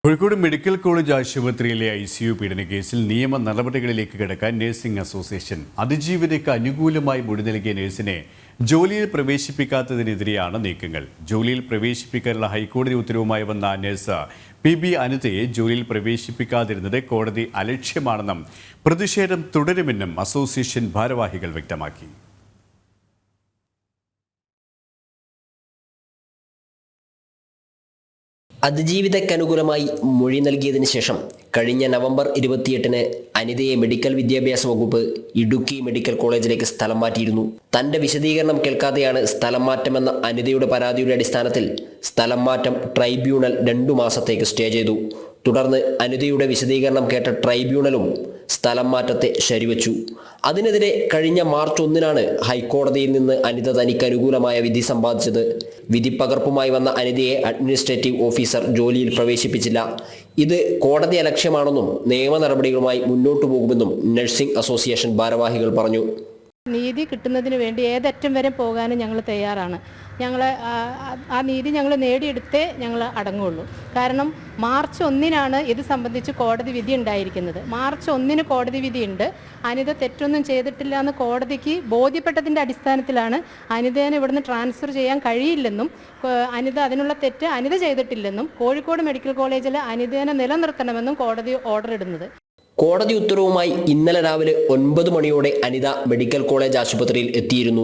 Kozhikode medical college ആശുപത്രിയിലെ ICU പീഡന കേസിൽ നിയമ നടപടികളിലേക്ക് കടക്കാൻ നഴ്സിംഗ് അസോസിയേഷൻ അതിജീവിതയ്ക്ക് അനുകൂലമായി മൊഴി നൽകിയ നഴ്സിനെ ജോലിയിൽ പ്രവേശിപ്പിക്കാത്തതിനെതിരെയാണ് നീക്കങ്ങൾ. ജോലിയിൽ പ്രവേശിപ്പിക്കാനുള്ള ഹൈക്കോടതി ഉത്തരവുമായി വന്ന നഴ്സ് PB അനിതയെ ജോലിയിൽ പ്രവേശിപ്പിക്കാതിരുന്നത് കോടതി അലക്ഷ്യമാണെന്നും പ്രതിഷേധം തുടരുമെന്നും അസോസിയേഷൻ ഭാരവാഹികൾ വ്യക്തമാക്കി. അതിജീവിതയ്ക്കനുകൂലമായി മൊഴി നൽകിയതിനു ശേഷം കഴിഞ്ഞ നവംബർ 28-ന് അനിതയെ മെഡിക്കൽ വിദ്യാഭ്യാസ വകുപ്പ് ഇടുക്കി മെഡിക്കൽ കോളേജിലേക്ക് സ്ഥലം മാറ്റിയിരുന്നു. തന്റെ വിശദീകരണം കേൾക്കാതെയാണ് സ്ഥലം മാറ്റമെന്ന അനിതയുടെ പരാതിയുടെ അടിസ്ഥാനത്തിൽ സ്ഥലം മാറ്റം ട്രൈബ്യൂണൽ 2 മാസത്തേക്ക് സ്റ്റേ ചെയ്തു. തുടർന്ന് അനിതയുടെ വിശദീകരണം കേട്ട ട്രൈബ്യൂണലും സ്ഥലം മാറ്റത്തെ ശരിവച്ചു. അതിനെതിരെ കഴിഞ്ഞ മാർച്ച് 1-നാണ് ഹൈക്കോടതിയിൽ നിന്ന് അനിത തനിക്ക് അനുകൂലമായ വിധി സമ്പാദിച്ചത്. വിധിപ്പകർപ്പുമായി വന്ന അനിതയെ അഡ്മിനിസ്ട്രേറ്റീവ് ഓഫീസർ ജോലിയിൽ പ്രവേശിപ്പിച്ചില്ല. ഇത് കോടതി അലക്ഷ്യമാണെന്നും നിയമ നടപടികളുമായി മുന്നോട്ടു പോകുമെന്നും നഴ്സിംഗ് അസോസിയേഷൻ ഭാരവാഹികൾ പറഞ്ഞു. നീതി കിട്ടുന്നതിന് വേണ്ടി ഏതറ്റം വരെ പോകാനും ഞങ്ങൾ തയ്യാറാണ്. ആ നീതി ഞങ്ങൾ നേടിയെടുത്തേ ഞങ്ങൾ അടങ്ങുള്ളൂ. കാരണം മാർച്ച് 1-നാണ് ഇത് സംബന്ധിച്ച് കോടതി വിധി ഉണ്ടായിരിക്കുന്നത്. മാർച്ച് 1-ന് കോടതി വിധിയുണ്ട്. അനിത തെറ്റൊന്നും ചെയ്തിട്ടില്ല എന്ന് കോടതിക്ക് ബോധ്യപ്പെട്ടതിൻ്റെ അടിസ്ഥാനത്തിലാണ് അനിതേനെ ഇവിടുന്ന് ട്രാൻസ്ഫർ ചെയ്യാൻ കഴിയില്ലെന്നും അതിനുള്ള തെറ്റ് അനിത ചെയ്തിട്ടില്ലെന്നും കോഴിക്കോട് മെഡിക്കൽ കോളേജിൽ അനിതേനെ നിലനിർത്തണമെന്നും കോടതി ഓർഡർ ഇടുന്നത്. കോടതി ഉത്തരവുമായി ഇന്നലെ രാവിലെ 9 മണിയോടെ അനിത മെഡിക്കൽ കോളേജ് ആശുപത്രിയിൽ എത്തിയിരുന്നു.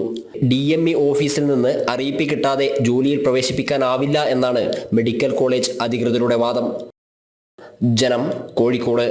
DME ഓഫീസിൽ നിന്ന് അറിയിപ്പ് കിട്ടാതെ ജോലിയിൽ പ്രവേശിപ്പിക്കാനാവില്ല എന്നാണ് മെഡിക്കൽ കോളേജ് അധികൃതരുടെ വാദം. ജനം, കോഴിക്കോട്.